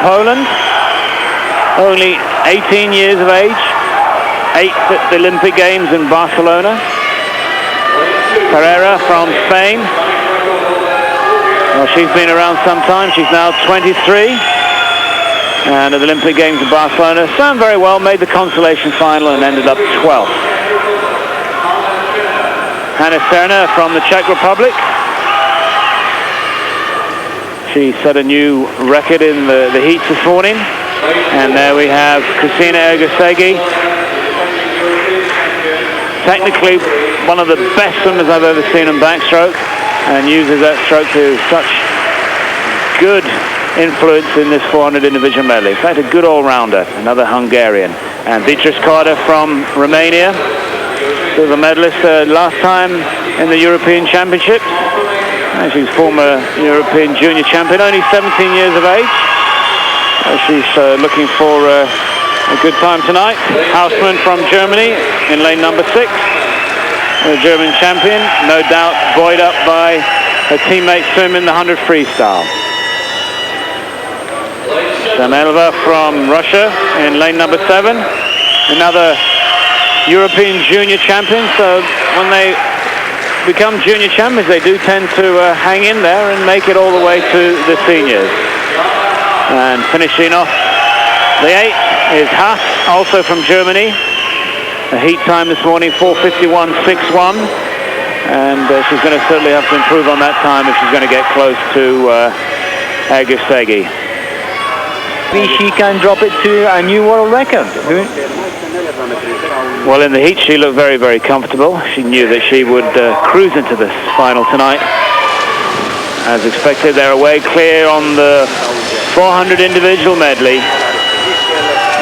Poland, only 18 years of age, 8th at the Olympic Games in Barcelona. Pereira from Spain. Well, she's been around some time. She's now 23. And at the Olympic Games in Barcelona, swam very well, made the consolation final and ended up 12th. Hanna Serna from the Czech Republic. She set a new record in the heats this morning. And there we have Kristina Ergosegi. Technically one of the best swimmers I've ever seen in backstroke, and uses that stroke to such good influence in this 400 individual medley. In fact, a good all-rounder, another Hungarian. And Beatrice Carter from Romania, silver medalist last time in the European Championships. And she's former European junior champion, only 17 years of age. She's looking for a good time tonight. Hausmann from Germany in lane number 6. The German champion, no doubt buoyed up by her teammate swim in the 100 freestyle. Samelova from Russia in lane number 7. Another European junior champion. So when they become junior champions, they do tend to hang in there and make it all the way to the seniors. And finishing off the 8th is Haas, also from Germany. A heat time this morning, 4:51.61. And she's going to certainly have to improve on that time if she's going to get close to Ergosegi. Maybe she can drop it to a new world record. Well, in the heat she looked very, very comfortable. She knew that she would cruise into this final tonight. As expected, they're away clear on the 400 individual medley.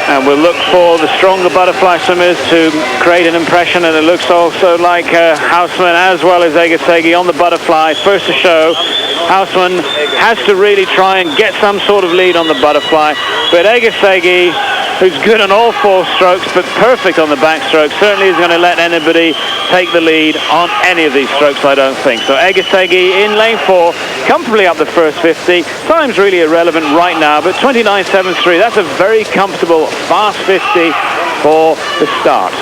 And we'll look for the stronger butterfly swimmers to create an impression, and it looks also like Hausmann as well as Ergosegi on the butterfly. First to show, Hausmann has to really try and get some sort of lead on the butterfly, but Ergosegi, who's good on all 4 strokes but perfect on the backstroke, certainly is going to let anybody take the lead on any of these strokes, I don't think. So Ergosegi in lane 4, comfortably up the first 50. Time's really irrelevant right now, but 29.73, that's a very comfortable, fast 50 for the start.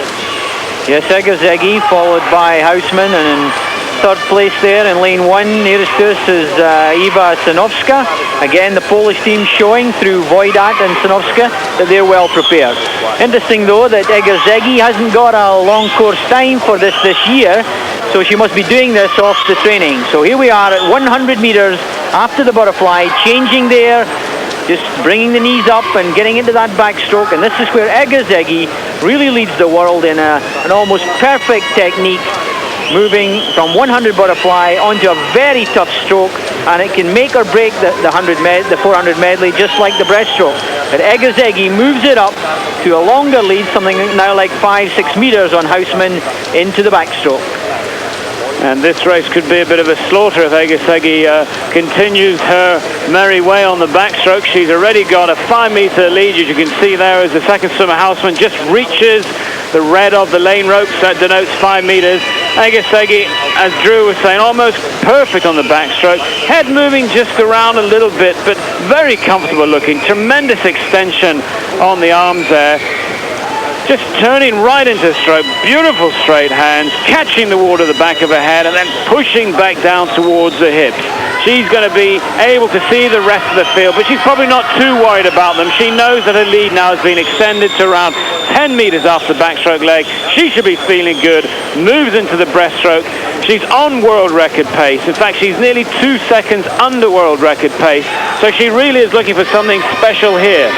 Yes, Ergosegi followed by Hausmann, and in third place there in lane 1 nearest to us is Eva Sanowska. Again, the Polish team showing through Wojdak and Sanowska that they're well prepared. Interesting though that Ergosegi hasn't got a long course time for this year, so she must be doing this off the training. So here we are at 100 meters after the butterfly, changing there, just bringing the knees up and getting into that backstroke, and this is where Ergosegi really leads the world in an almost perfect technique, moving from 100 butterfly onto a very tough stroke, and it can make or break the 400 medley, just like the breaststroke. But Ergosegi moves it up to a longer lead, something now like 5-6 meters on Hausmann into the backstroke. And this race could be a bit of a slaughter if Ergosegi continues her merry way on the backstroke. She's already got a 5-meter lead, as you can see there, as the second swimmer Hausmann just reaches the red of the lane ropes. That denotes 5 meters. Ergosegi, as Drew was saying, almost perfect on the backstroke. Head moving just around a little bit, but very comfortable looking. Tremendous extension on the arms there. Just turning right into the stroke, beautiful straight hands, catching the water at the back of her head and then pushing back down towards the hips. She's going to be able to see the rest of the field, but she's probably not too worried about them. She knows that her lead now has been extended to around 10 meters off the backstroke leg. She should be feeling good, moves into the breaststroke. She's on world record pace. In fact, she's nearly 2 seconds under world record pace, so she really is looking for something special here.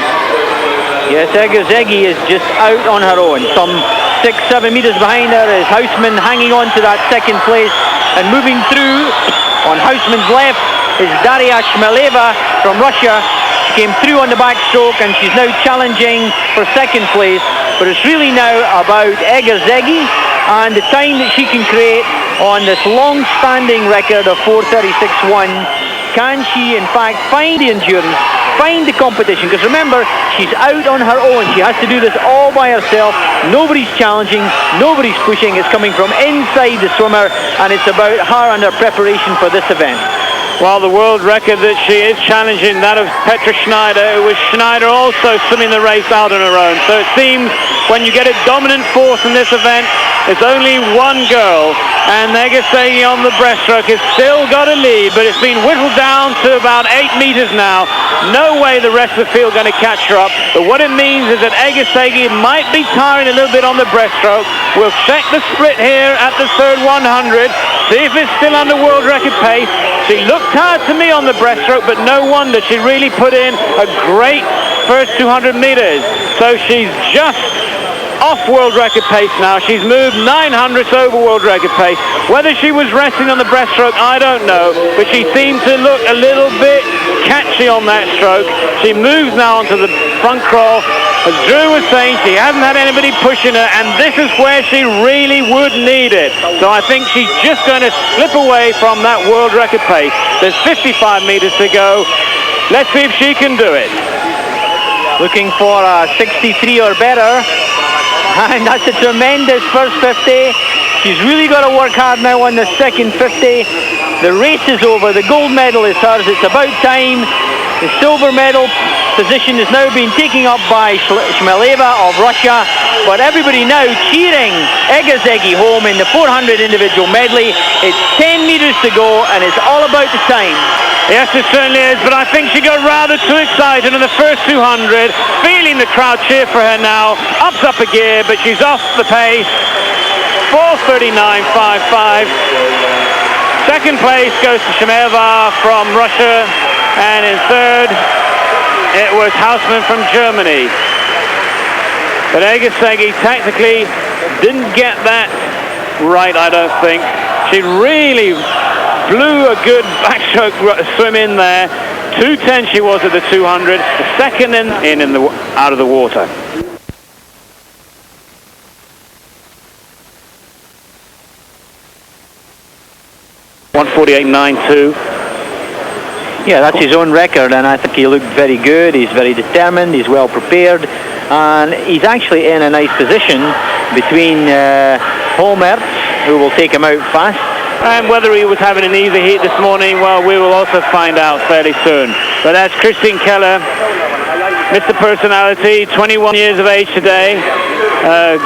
Yes, Ergosegi is just out on her own. Some 6-7 meters behind her is Hausmann, hanging on to that second place, and moving through on Hausmann's left is Daria Shmeleva from Russia. She came through on the backstroke and she's now challenging for second place, but it's really now about Ergosegi and the time that she can create on this long-standing record of 4:36.1. Can she in fact find the endurance, find the competition? Because remember, she's out on her own. She has to do this all by herself. Nobody's challenging, nobody's pushing. It's coming from inside the swimmer, and it's about her and her preparation for this event. While the world record that she is challenging, that of Petra Schneider, it was Schneider also swimming the race out on her own. So it seems when you get a dominant force in this event, it's only one girl, and Egesegi on the breaststroke has still got a lead, but it's been whittled down to about 8 meters now. No way the rest of the field going to catch her up, but what it means is that Egesegi might be tiring a little bit on the breaststroke. We'll check the split here at the third 100, see if it's still under world record pace. She looked tired to me on the breaststroke, but no wonder. She really put in a great first 200 meters. So she's just off world record pace now. She's moved 900ths over world record pace. Whether she was resting on the breaststroke, I don't know, but she seemed to look a little bit catchy on that stroke. She moves now onto the front crawl. As Drew was saying, she hasn't had anybody pushing her, and this is where she really would need it. So I think she's just going to slip away from that world record pace. There's 55 meters to go. Let's see if she can do it. Looking for a 63 or better. And that's a tremendous first 50. She's really got to work hard now on the second 50. The race is over. The gold medal is hers. It's about time. The silver medal position is now being taken up by Shmeleva of Russia. But everybody now cheering Egesegi home in the 400 individual medley. It's 10 meters to go, and it's all about the time. Yes, it certainly is, but I think she got rather too excited in the first 200, feeling the crowd cheer for her now. Ups up a gear, but she's off the pace. 4:39.55. Second place goes to Shemeva from Russia, and in third, it was Hausmann from Germany. But Egesegi tactically didn't get that right, I don't think. She really blew a good backstroke swim in there. 2:10 she was at the 200. The second out of the water. $1:48.92. Yeah, that's his own record, and I think he looked very good. He's very determined. He's well prepared, and he's actually in a nice position between Holmertz, who will take him out fast. And whether he was having an easy heat this morning, well, we will also find out fairly soon. But that's Christine Keller, Mr. Personality, 21 years of age today.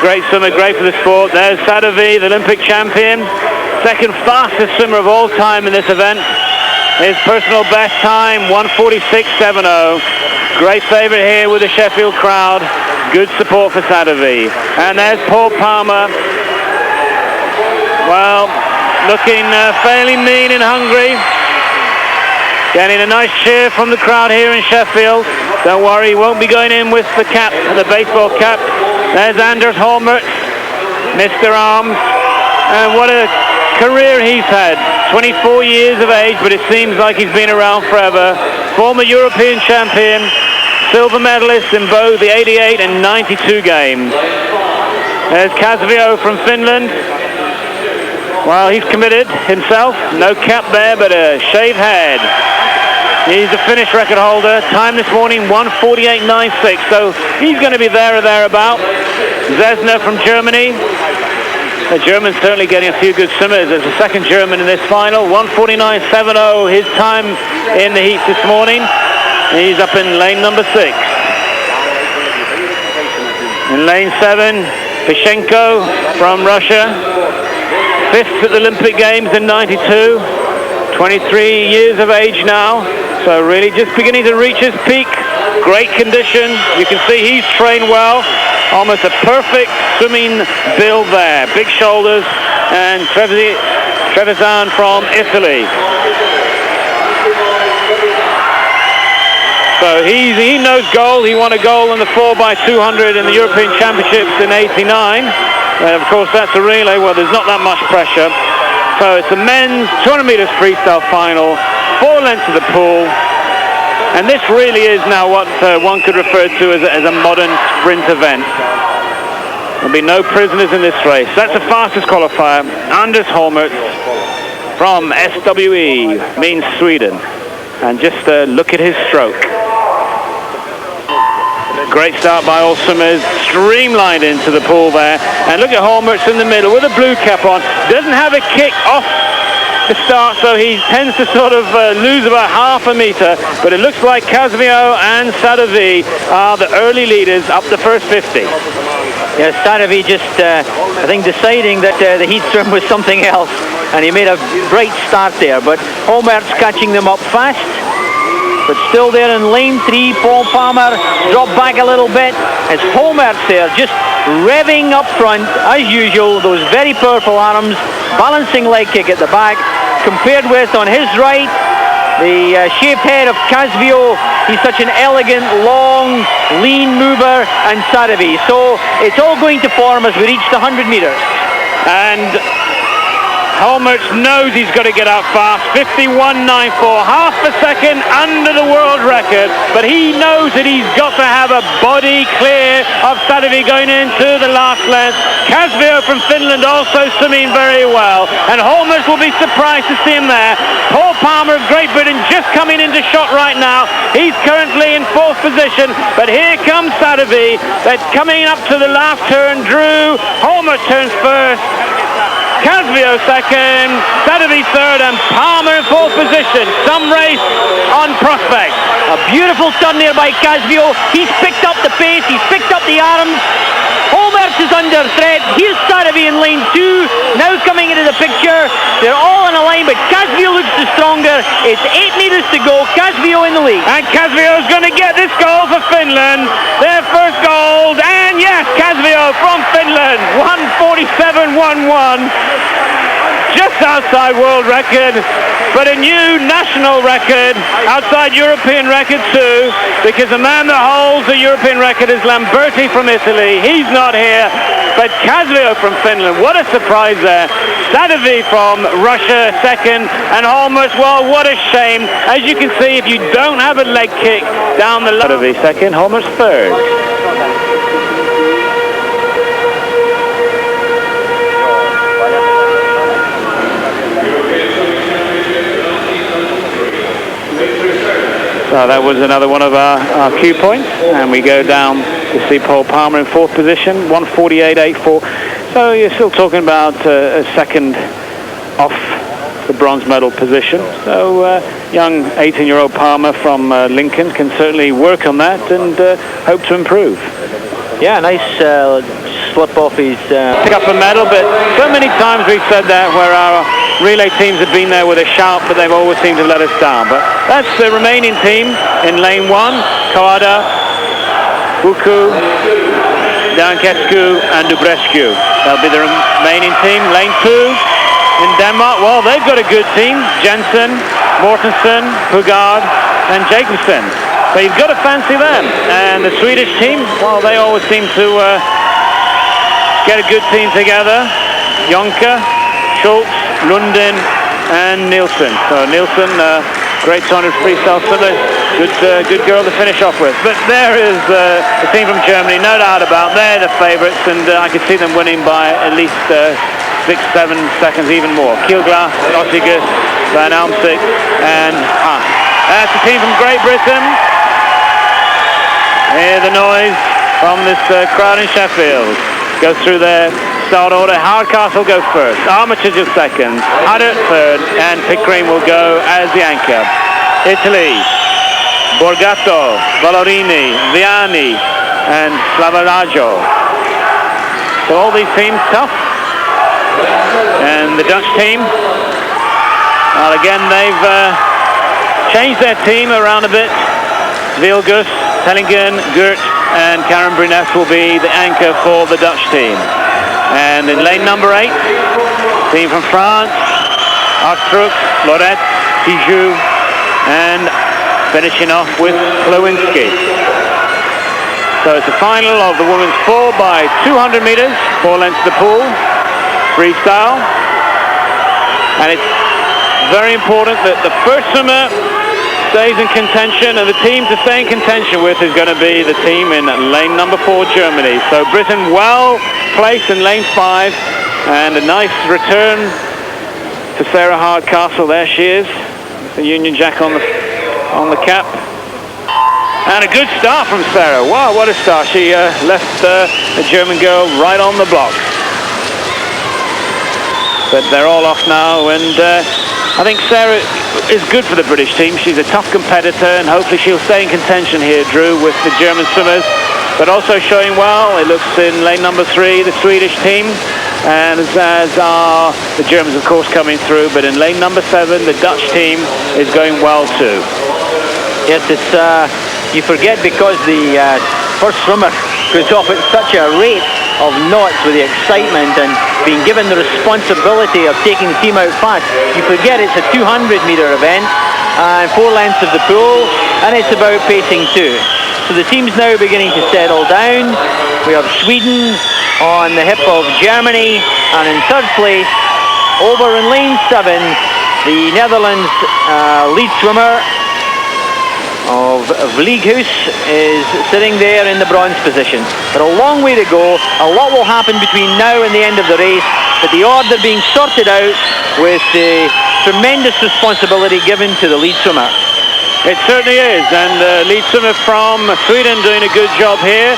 Great swimmer, great for the sport. There's Sadovy, the Olympic champion. Second fastest swimmer of all time in this event. His personal best time, 1:46.70. Great favorite here with the Sheffield crowd. Good support for Sadovy. And there's Paul Palmer. Well, looking fairly mean and hungry. Getting a nice cheer from the crowd here in Sheffield. Don't worry, he won't be going in with the cap, the baseball cap. There's Anders Holmertz, Mr. Arms. And what a career he's had. 24 years of age, but it seems like he's been around forever. Former European champion, silver medalist in both the 88 and 92 games. There's Kasvio from Finland. Well, he's committed himself. No cap there, but a shaved head. He's the Finnish record holder. Time this morning, 1:48.96. So he's going to be there or thereabout. Zesner from Germany. The German's certainly getting a few good swimmers. There's a second German in this final. 1:49.70 his time in the heats this morning. He's up in lane number 6. In lane 7, Pishenko from Russia. 5th at the Olympic Games in 92. 23 years of age now. So really just beginning to reach his peak. Great condition. You can see he's trained well. Almost a perfect swimming build there. Big shoulders. And Trevisan from Italy. So he knows gold. He won a gold in the 4x200 in the European Championships in 89. And of course that's a relay. Well, there's not that much pressure. So it's the men's 200 meters freestyle final. 4 lengths of the pool. And this really is now what one could refer to as a modern sprint event. There'll be no prisoners in this race. That's the fastest qualifier. Anders Holmertz from SWE, means Sweden. And just look at his stroke. Great start by all swimmers, streamlined into the pool there. And look at Holmertz in the middle with a blue cap on. Doesn't have a kick off the start, so he tends to sort of lose about half a meter, but it looks like Casvio and Sadavi are the early leaders up the first 50. Yes, Sadavi just, I think, deciding that the heat swim was something else, and he made a great start there, but Holmert's catching them up fast. But still there in lane 3, Paul Palmer dropped back a little bit. It's Holmertz there, just revving up front, as usual, those very powerful arms, balancing leg kick at the back, compared with, on his right, the shaved head of Casvio. He's such an elegant, long, lean mover, and Sadavi. So it's all going to form as we reach the 100 meters. And Holmertz knows he's got to get out fast. 51.94, half a second under the world record, but he knows that he's got to have a body clear of Sadavi going into the last length. Casvio from Finland also swimming very well, and Holmertz will be surprised to see him there. Paul Palmer of Great Britain just coming into shot right now. He's currently in 4th position, but here comes Sadavi. They're coming up to the last turn. Drew, Holmertz turns first, Casvio second, Sadavi third, and Palmer in 4th position. Some race on prospect. A beautiful turn there by Casvio. He's picked up the pace, he's picked up the arms. Holmertz is under threat. Here's Sadavi in lane 2, now coming into the picture. They're all in a line, but Casvio looks the stronger. It's 8 meters to go. Casvio in the lead. And Casvio is going to get this goal for Finland. Their first gold, and yes, Casvio from Finland, 1:47.11. Just outside world record, but a new national record, outside European record too, because the man that holds the European record is Lamberti from Italy. He's not here, but Casvio from Finland, what a surprise there. Sadavi from Russia second, and Holmertz, well, what a shame. As you can see, if you don't have a leg kick down the Sadavi second, Holmertz third. So that was another one of our cue points, and we go down to see Paul Palmer in 4th position, 1:48.84. So you're still talking about a second off the bronze medal position. So young 18-year-old Palmer from Lincoln can certainly work on that and hope to improve. Yeah, nice slip off his... Pick up a medal, but so many times we've said that where our relay teams have been there with a shout, but they've always seemed to let us down. But that's the remaining team in lane 1. Kawada, Buku, Dankescu, and Dubrescu. That'll be the remaining team. Lane 2 in Denmark. Well, they've got a good team. Jensen, Mortensen, Hugard, and Jacobsen. So you've got to fancy them. And the Swedish team, well, they always seem to get a good team together. Jonka, Schultz, Lundin, and Nielsen. So Nielsen, great 200 freestyle swimmer, good girl to finish off with. But there is the team from Germany, no doubt about. They're the favourites, and I could see them winning by at least 6-7 seconds, even more. Kielglass, Ossigus, Van Almsik, and that's the team from Great Britain. Hear the noise from this crowd in Sheffield. Go through their start order. Hardcastle go first, Armitage is second, Haddart third, and Pickering will go as the anchor. Italy, Borgato, Valorini, Viani, and Slavaraggio. So all these teams tough. And the Dutch team, well, again, they've changed their team around a bit. Vilgus, Tellingen, Gert, and Karen Bruness will be the anchor for the Dutch team. And in lane number 8, team from France, Arstruc, Lorette, Tijou, and finishing off with Lewinsky. So it's the final of the women's 4 by 200 meters, 4 lengths of the pool, freestyle. And it's very important that the first swimmer stays in contention, and the team to stay in contention with is going to be the team in lane number 4, Germany. So Britain well placed in lane 5, and a nice return to Sarah Hardcastle. There she is, the Union Jack on the cap, and a good start from Sarah. Wow, what a start! She left the German girl right on the block. But they're all off now, and I think Sarah is good for the British team. She's a tough competitor, and hopefully she'll stay in contention here, Drew, with the German swimmers. But also showing well, it looks in lane number 3, the Swedish team. And as are the Germans, of course, coming through. But in lane number 7, the Dutch team is going well too. Yes, it's you forget because the first swimmer goes off at such a rate of knots with the excitement and being given the responsibility of taking the team out fast. You forget it's a 200-meter event and 4 lengths of the pool, and it's about pacing too. So the team's now beginning to settle down. We have Sweden on the hip of Germany, and in third place, over in lane 7, the Netherlands lead swimmer of Vlieghuis is sitting there in the bronze position. But a long way to go. A lot will happen between now and the end of the race, but the order being sorted out with the tremendous responsibility given to the lead swimmer. It certainly is, and the lead swimmer from Sweden doing a good job here,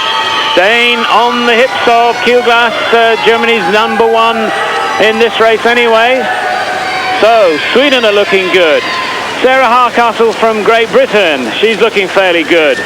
staying on the hips of Kielglass, Germany's number 1 in this race anyway. So Sweden are looking good. Sarah Hardcastle from Great Britain, she's looking fairly good.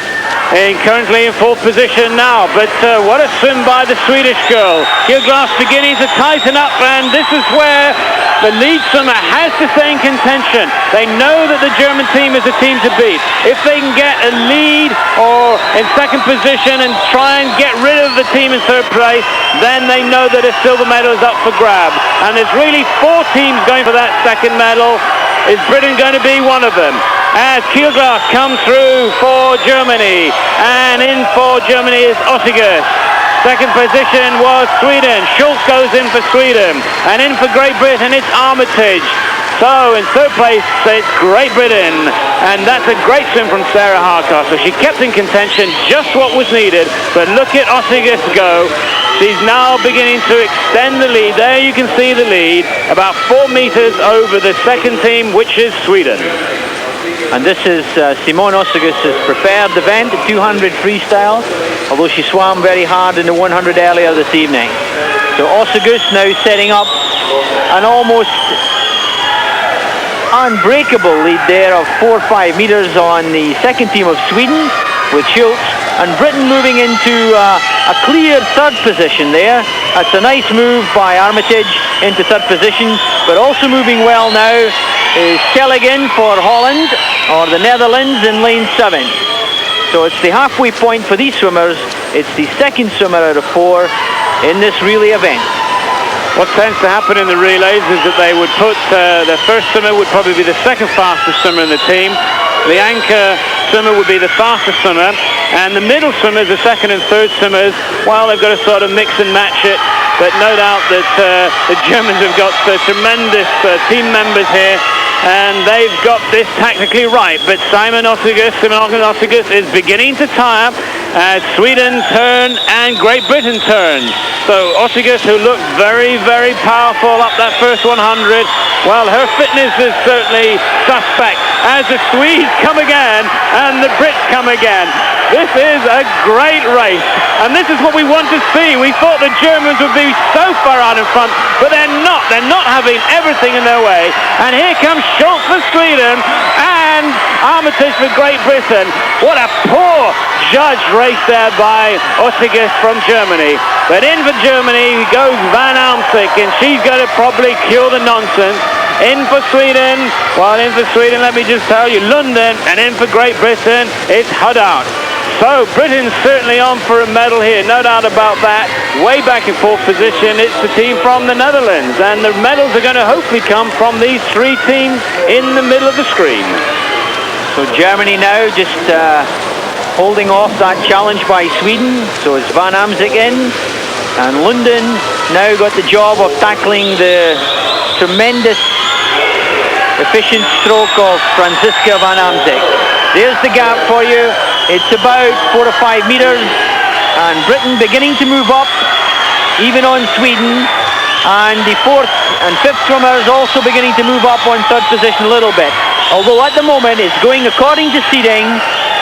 And currently in 4th position now, but what a swim by the Swedish girl. Kielglass beginning to tighten up, and this is where the lead swimmer has to stay in contention. They know that the German team is a team to beat. If they can get a lead or in 2nd position and try and get rid of the team in 3rd place, then they know that a silver medal is up for grab. And there's really 4 teams going for that 2nd medal. Is Britain going to be one of them? As Kielglass comes through for Germany, and in for Germany is Ossigus. 2nd position was Sweden. Schultz goes in for Sweden, and in for Great Britain it's Armitage. So in 3rd place it's Great Britain, and that's a great swim from Sarah Hardcastle. She kept in contention, just what was needed. But look at Ossigus go. She's now beginning to extend the lead. There you can see the lead, about 4 meters over the 2nd team, which is Sweden. And this is Simone Ossegus's preferred event, the 200 freestyle, although she swam very hard in the 100 earlier this evening. So Ossegus now setting up an almost unbreakable lead there of 4 or 5 meters on the 2nd team of Sweden, with Schultz, and Britain moving into a clear 3rd position there. That's a nice move by Armitage into 3rd position, but also moving well now is Tellegen for Holland, or the Netherlands, in lane 7. So it's the halfway point for these swimmers. It's the 2nd swimmer out of 4 in this relay event. What tends to happen in the relays is that they would put the first swimmer would probably be the 2nd fastest swimmer in the team. The anchor swimmer would be the fastest swimmer, and the middle swimmers, the 2nd and 3rd swimmers, well, they've got to sort of mix and match it. But no doubt that the Germans have got tremendous team members here, and they've got this tactically right. But Simon Ossigus is beginning to tire as Sweden turn and Great Britain turns. So Ossigus, who looked very, very powerful up that first 100, well, her fitness is certainly suspect as the Swedes come again and the Brits come again. This is a great race, and this is what we want to see. We thought the Germans would be so far out in front, but they're not. They're not having everything in their way. And here comes Schultz for Sweden and Armitage for Great Britain. What a poor judge race there by Ossigus from Germany. But in for Germany goes Van Almsick, and she's going to probably cure the nonsense. In for Sweden, well, in for Sweden, let me just tell you, London, and in for Great Britain, it's Huddart. So Britain's certainly on for a medal here, no doubt about that. Way back in 4th position, it's the team from the Netherlands, and the medals are going to hopefully come from these 3 teams in the middle of the screen. So Germany now just holding off that challenge by Sweden. So it's Van Amsik in, and London now got the job of tackling the tremendous efficient stroke of Franziska Van Amsik. There's the gap for you. It's about 4 or 5 meters, and Britain beginning to move up, even on Sweden, and the 4th and 5th swimmers also beginning to move up on 3rd position a little bit. Although at the moment it's going according to seeding,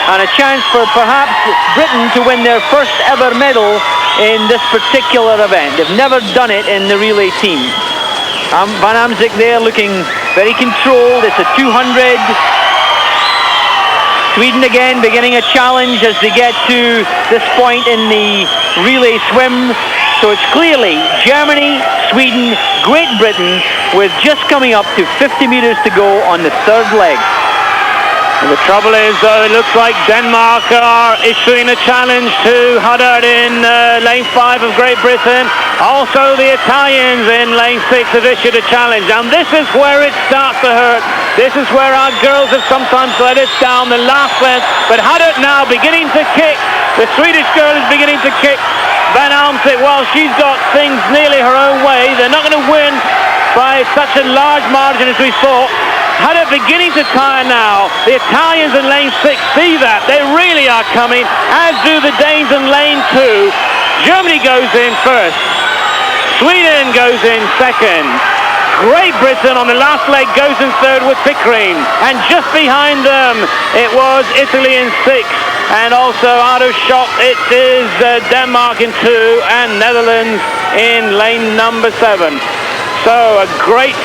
and a chance for perhaps Britain to win their first ever medal in this particular event. They've never done it in the relay team. Van Amzik there looking very controlled. It's a 200. Sweden again beginning a challenge as they get to this point in the relay swim. So it's clearly Germany, Sweden, Great Britain, with just coming up to 50 meters to go on the third leg. And the trouble is, it looks like Denmark are issuing a challenge to Huddard in lane 5 of Great Britain. Also the Italians in lane 6 have issued a challenge. And this is where it starts to hurt. This is where our girls have sometimes let us down the last length. But Huddard now beginning to kick. The Swedish girl is beginning to kick. Van Amzik, well, she's got things nearly her own way. They're not going to win by such a large margin as we thought. Huddard beginning to tire now. The Italians in lane 6 see that. They really are coming, as do the Danes in lane 2. Germany goes in first. Sweden goes in second. Great Britain on the last leg goes in third with Pickering. And just behind them, it was Italy in 6. And also out of shot, it is Denmark in 2 and Netherlands in lane number 7. So a great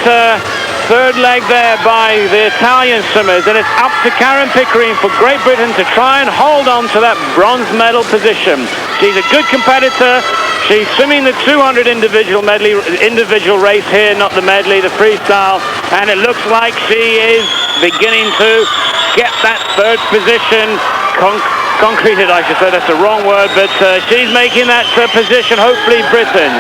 third leg there by the Italian swimmers, and it's up to Karen Pickering for Great Britain to try and hold on to that bronze medal position. She's a good competitor. She's swimming the 200 individual race here, not the medley, the freestyle, and it looks like she is beginning to get that third position concreted, I should say. That's the wrong word, but she's making that position, hopefully Britain.